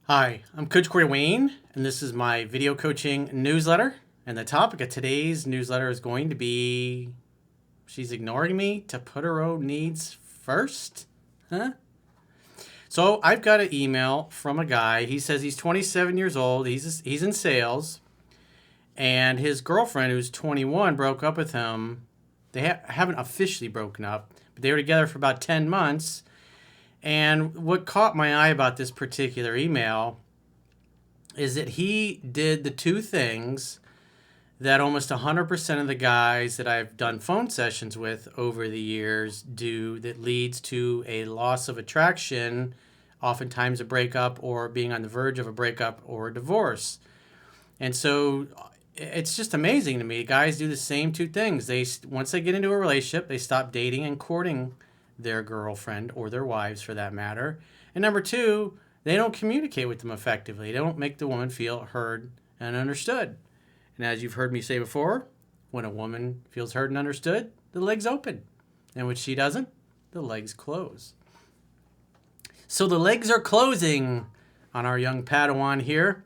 Hi, I'm Coach Corey Wayne, and this is my video coaching newsletter. And the topic of today's newsletter is going to be she's ignoring me to put her own needs first? Huh? So I've got an email from a guy. He says he's 27 years old. He's in sales, and his girlfriend, who's 21, broke up with him. They haven't officially broken up, but they were together for about 10 months. And what caught my eye about this particular email is that he did the two things that almost 100% of the guys that I've done phone sessions with over the years do, that leads to a loss of attraction, oftentimes a breakup, or being on the verge of a breakup or a divorce. And so it's just amazing to me. Guys do the same two things. Once they get into a relationship, they stop dating and courting their girlfriend, or their wives for that matter. And number two, they don't communicate with them effectively. They don't make the woman feel heard and understood. And as you've heard me say before, when a woman feels heard and understood, the legs open. And when she doesn't, the legs close. So the legs are closing on our young Padawan here.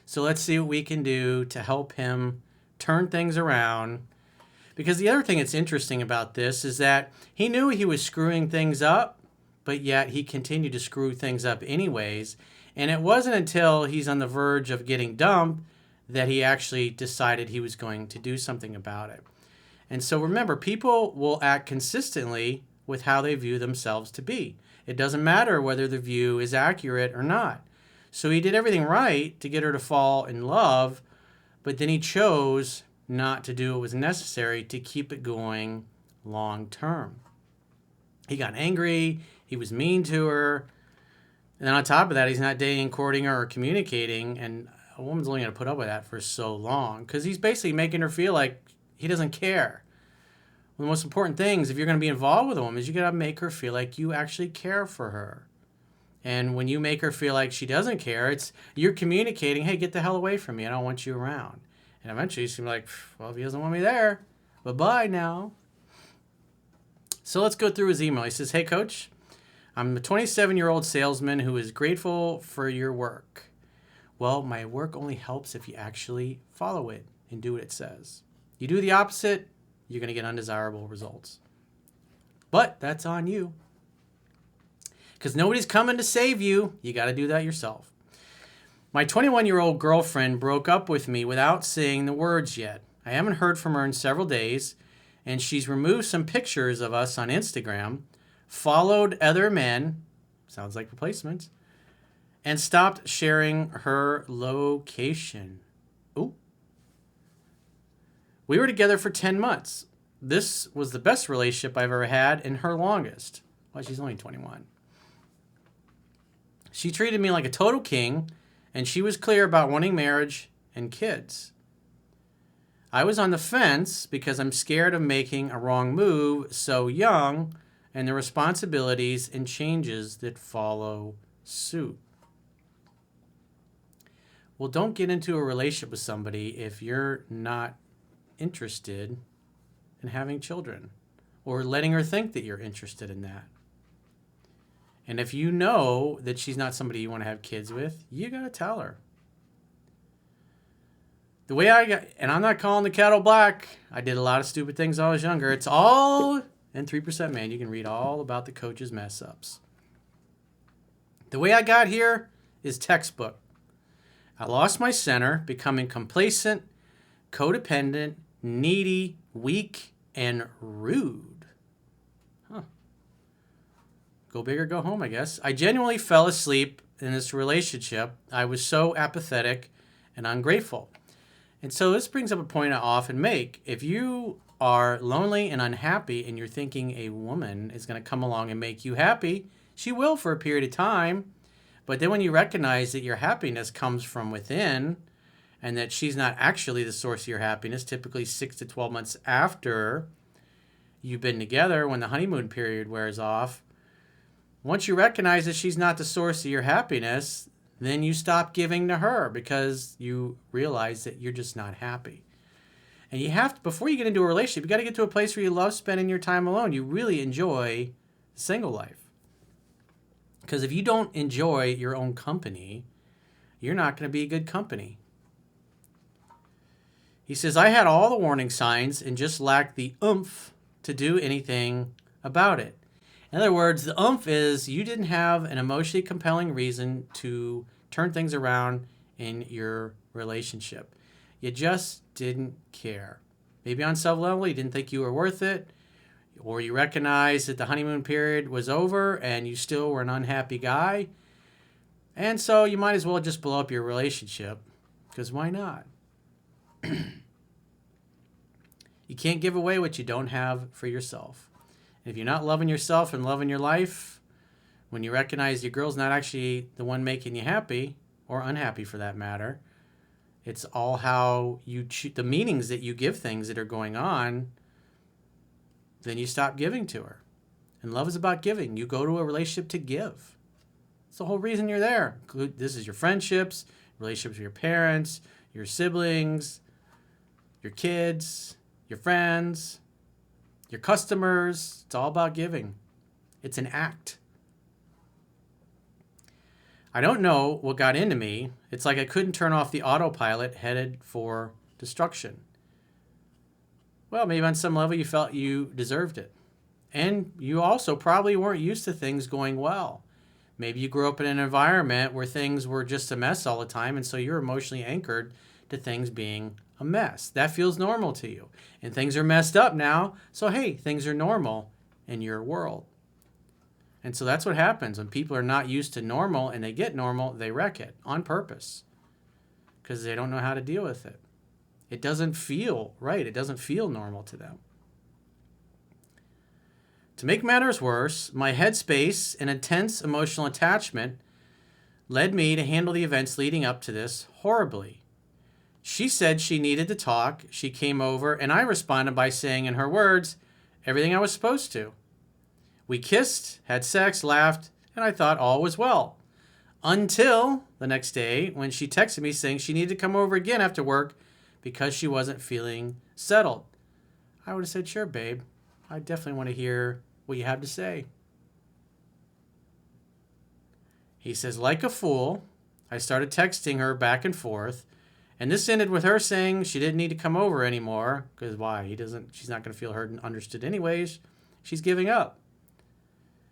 So let's see what we can do to help him turn things around. Because the other thing that's interesting about this is that he knew he was screwing things up, but yet he continued to screw things up anyways. And it wasn't until he's on the verge of getting dumped that he actually decided he was going to do something about it. And so remember, people will act consistently with how they view themselves to be. It doesn't matter whether the view is accurate or not. So he did everything right to get her to fall in love, but then he chose not to do what was necessary to keep it going long term. He got angry, he was mean to her, and then on top of that, he's not dating, courting her, or communicating, and a woman's only going to put up with that for so long because he's basically making her feel like he doesn't care. One of the most important things, if you're going to be involved with a woman, is you got to make her feel like you actually care for her. And when you make her feel like she doesn't care, you're communicating, hey, get the hell away from me. I don't want you around. And eventually she's like, well, if he doesn't want me there, bye-bye now. So let's go through his email. He says, hey, Coach, I'm a 27-year-old salesman who is grateful for your work. Well, my work only helps if you actually follow it and do what it says. You do the opposite, you're going to get undesirable results. But that's on you. Because nobody's coming to save you. You got to do that yourself. My 21-year-old girlfriend broke up with me without saying the words yet. I haven't heard from her in several days, and she's removed some pictures of us on Instagram, followed other men, sounds like replacements, and stopped sharing her location. Ooh. We were together for 10 months. This was the best relationship I've ever had and her longest. Well, she's only 21. She treated me like a total king, and she was clear about wanting marriage and kids. I was on the fence because I'm scared of making a wrong move so young and the responsibilities and changes that follow suit. Well, don't get into a relationship with somebody if you're not interested in having children or letting her think that you're interested in that. And if you know that she's not somebody you want to have kids with, you got to tell her. The way and I'm not calling the kettle black. I did a lot of stupid things when I was younger. It's all in 3% Man. You can read all about the coach's mess ups. The way I got here is textbook. I lost my center, becoming complacent, codependent, needy, weak, and rude. Go big or go home, I guess. I genuinely fell asleep in this relationship. I was so apathetic and ungrateful. And so this brings up a point I often make. If you are lonely and unhappy and you're thinking a woman is going to come along and make you happy, she will for a period of time. But then when you recognize that your happiness comes from within and that she's not actually the source of your happiness, typically 6 to 12 months after you've been together, when the honeymoon period wears off, once you recognize that she's not the source of your happiness, then you stop giving to her because you realize that you're just not happy. And you have to, before you get into a relationship, you got to get to a place where you love spending your time alone. You really enjoy single life. Because if you don't enjoy your own company, you're not going to be good company. He says, I had all the warning signs and just lacked the oomph to do anything about it. In other words, the oomph is you didn't have an emotionally compelling reason to turn things around in your relationship. You just didn't care. Maybe on some level you didn't think you were worth it, or you recognized that the honeymoon period was over and you still were an unhappy guy. And so you might as well just blow up your relationship, because why not? You can't give away what you don't have for yourself. And if you're not loving yourself and loving your life, when you recognize your girl's not actually the one making you happy, or unhappy for that matter, it's all how you the meanings that you give things that are going on, then you stop giving to her. And love is about giving. You go to a relationship to give. It's the whole reason you're there. This is your friendships, relationships with your parents, your siblings, your kids, your friends, your customers. It's all about giving. It's an act. I don't know what got into me. It's like I couldn't turn off the autopilot headed for destruction. Well, maybe on some level you felt you deserved it. And you also probably weren't used to things going well. Maybe you grew up in an environment where things were just a mess all the time, and so you're emotionally anchored to things being a mess. That feels normal to you. And things are messed up now, so hey, things are normal in your world. And so that's what happens when people are not used to normal and they get normal, they wreck it on purpose because they don't know how to deal with it. It doesn't feel right. It doesn't feel normal to them. To make matters worse, my headspace and intense emotional attachment led me to handle the events leading up to this horribly. She said she needed to talk. She came over, and I responded by saying in her words, everything I was supposed to. We kissed, had sex, laughed, and I thought all was well. Until the next day when she texted me saying she needed to come over again after work because she wasn't feeling settled. I would have said, sure, babe. I definitely want to hear what you have to say. He says, like a fool, I started texting her back and forth. And this ended with her saying she didn't need to come over anymore. Because why? She's not going to feel heard and understood anyways. She's giving up.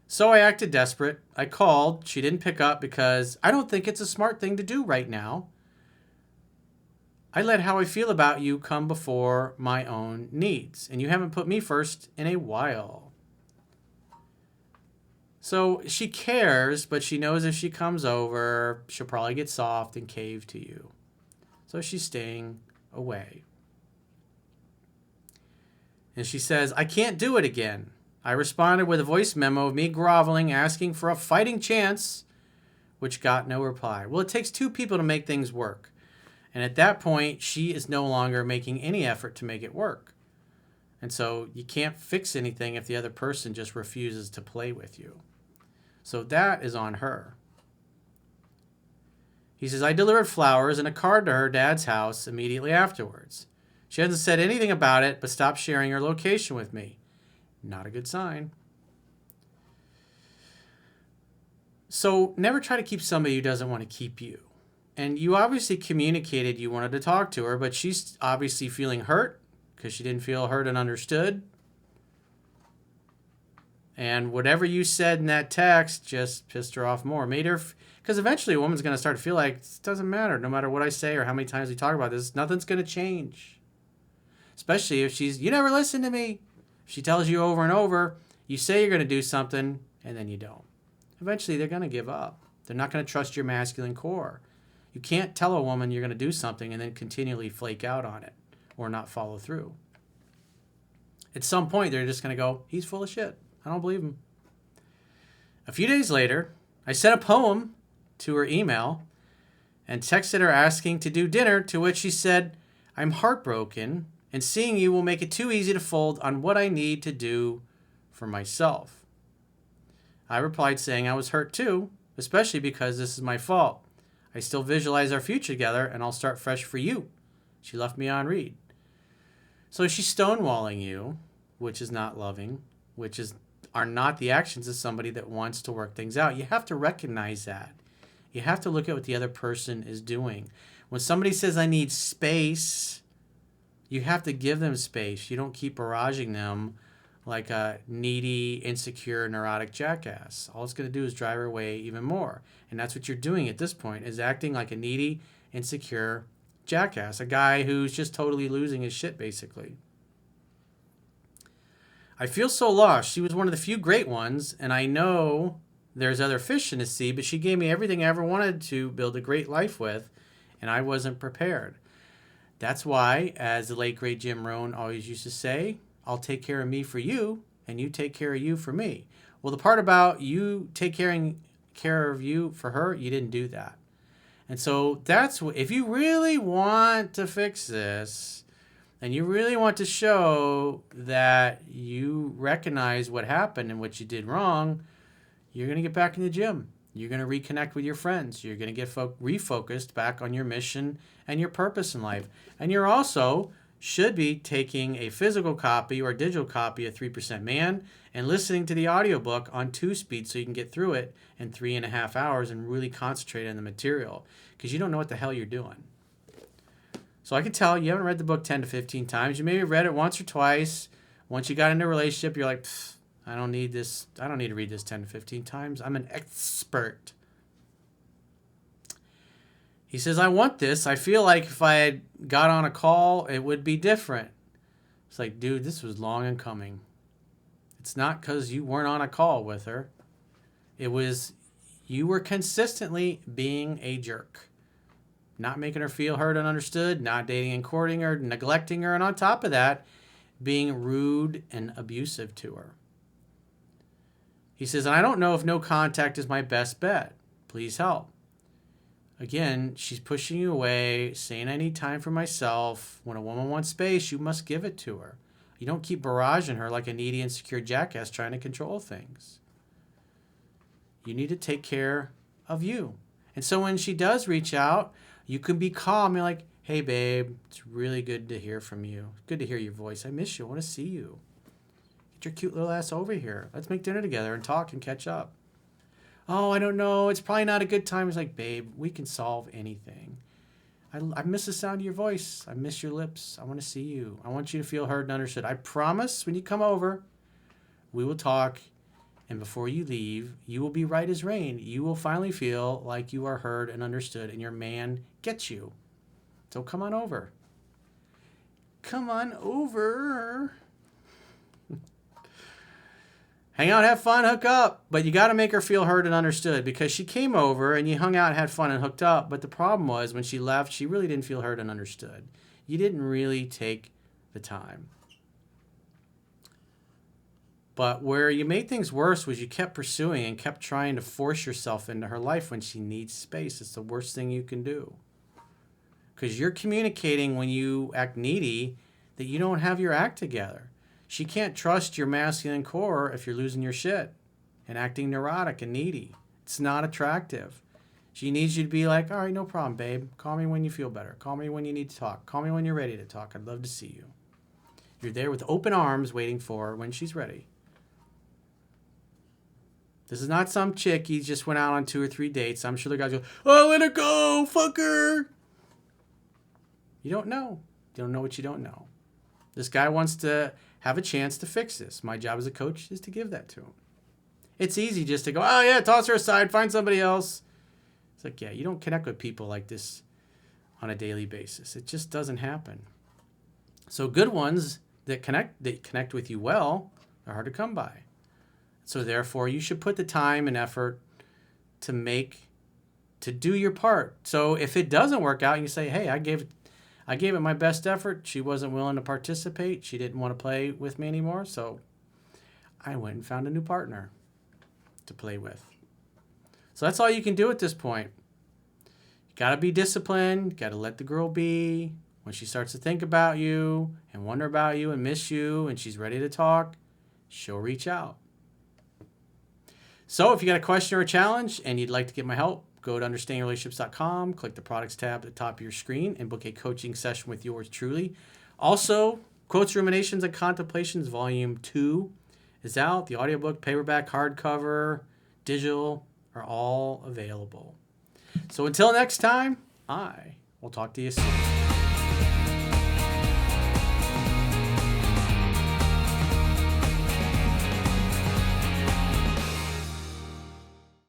So I acted desperate. I called. She didn't pick up because I don't think it's a smart thing to do right now. I let how I feel about you come before my own needs. And you haven't put me first in a while. So she cares, but she knows if she comes over, she'll probably get soft and cave to you. So she's staying away. And she says, I can't do it again. I responded with a voice memo of me groveling, asking for a fighting chance, which got no reply. Well, it takes two people to make things work. And at that point, she is no longer making any effort to make it work. And so you can't fix anything if the other person just refuses to play with you. So that is on her. He says, I delivered flowers and a card to her dad's house immediately afterwards. She hasn't said anything about it, but stopped sharing her location with me. Not a good sign. So never try to keep somebody who doesn't want to keep you. And you obviously communicated you wanted to talk to her, but she's obviously feeling hurt because she didn't feel heard and understood. And whatever you said in that text just pissed her off more. Made her, because eventually a woman's going to start to feel like it doesn't matter. No matter what I say or how many times we talk about this, nothing's going to change. Especially if you never listen to me. If she tells you over and over, you say you're going to do something and then you don't. Eventually they're going to give up. They're not going to trust your masculine core. You can't tell a woman you're going to do something and then continually flake out on it or not follow through. At some point, they're just going to go, he's full of shit. I don't believe him. A few days later, I sent a poem to her email and texted her asking to do dinner, to which she said, I'm heartbroken and seeing you will make it too easy to fold on what I need to do for myself. I replied saying I was hurt too, especially because this is my fault. I still visualize our future together and I'll start fresh for you. She left me on read. So she's stonewalling you, which is not loving, are not the actions of somebody that wants to work things out. You have to recognize that. You have to look at what the other person is doing. When somebody says, I need space, you have to give them space. You don't keep barraging them like a needy, insecure, neurotic jackass. All it's going to do is drive her away even more. And that's what you're doing at this point, is acting like a needy, insecure jackass. A guy who's just totally losing his shit, basically. I feel so lost. She was one of the few great ones, and I know there's other fish in the sea, but she gave me everything I ever wanted to build a great life with, and I wasn't prepared. That's why, as the late, great Jim Rohn always used to say, I'll take care of me for you, and you take care of you for me. Well, the part about you taking care of you for her, you didn't do that. And so that's what, if you really want to fix this, and you really want to show that you recognize what happened and what you did wrong, you're going to get back in the gym. You're going to reconnect with your friends. You're going to get refocused back on your mission and your purpose in life. And you're also should be taking a physical copy or digital copy of 3% Man and listening to the audiobook on 2-speed so you can get through it in 3.5 hours and really concentrate on the material, because you don't know what the hell you're doing. So I can tell you haven't read the book 10 to 15 times. You maybe read it once or twice. Once you got into a relationship, you're like, I don't need this. I don't need to read this 10 to 15 times. I'm an expert. He says, I want this. I feel like if I had got on a call, it would be different. It's like, dude, this was long in coming. It's not because you weren't on a call with her. It was you were consistently being a jerk. Not making her feel heard and understood, not dating and courting her, neglecting her, and on top of that, being rude and abusive to her. He says, I don't know if no contact is my best bet. Please help. Again, she's pushing you away, saying I need time for myself. When a woman wants space, you must give it to her. You don't keep barraging her like a needy, insecure jackass trying to control things. You need to take care of you. And so when she does reach out, you can be calm. You're like, hey, babe, it's really good to hear from you. Good to hear your voice. I miss you. I want to see you. Get your cute little ass over here. Let's make dinner together and talk and catch up. Oh, I don't know. It's probably not a good time. It's like, babe, we can solve anything. I miss the sound of your voice. I miss your lips. I want to see you. I want you to feel heard and understood. I promise when you come over, we will talk. And before you leave, you will be right as rain. You will finally feel like you are heard and understood, and your man gets you. So come on over. Come on over. Hang out, have fun, hook up. But you got to make her feel heard and understood, because she came over and you hung out, had fun, and hooked up. But the problem was when she left, she really didn't feel heard and understood. You didn't really take the time. But where you made things worse was you kept pursuing and kept trying to force yourself into her life when she needs space. It's the worst thing you can do. Because you're communicating when you act needy that you don't have your act together. She can't trust your masculine core if you're losing your shit and acting neurotic and needy. It's not attractive. She needs you to be like, all right, no problem, babe. Call me when you feel better. Call me when you need to talk. Call me when you're ready to talk. I'd love to see you. You're there with open arms waiting for her when she's ready. This is not some chick he just went out on 2 or 3 dates. I'm sure the guys go, oh, let her go, fuck her. You don't know. You don't know what you don't know. This guy wants to have a chance to fix this. My job as a coach is to give that to him. It's easy just to go, oh yeah, toss her aside, find somebody else. It's like, yeah, you don't connect with people like this on a daily basis. It just doesn't happen. So good ones that connect with you well are hard to come by. So therefore, you should put the time and effort to do your part. So if it doesn't work out, you say, hey, I gave it my best effort. She wasn't willing to participate. She didn't want to play with me anymore. So I went and found a new partner to play with. So that's all you can do at this point. You got to be disciplined. Got to let the girl be. When she starts to think about you and wonder about you and miss you and she's ready to talk, she'll reach out. So if you got a question or a challenge and you'd like to get my help, go to understandingrelationships.com, click the products tab at the top of your screen, and book a coaching session with yours truly. Also, Quotes, Ruminations, and Contemplations, Volume 2 is out. The audiobook, paperback, hardcover, digital are all available. So until next time, I will talk to you soon.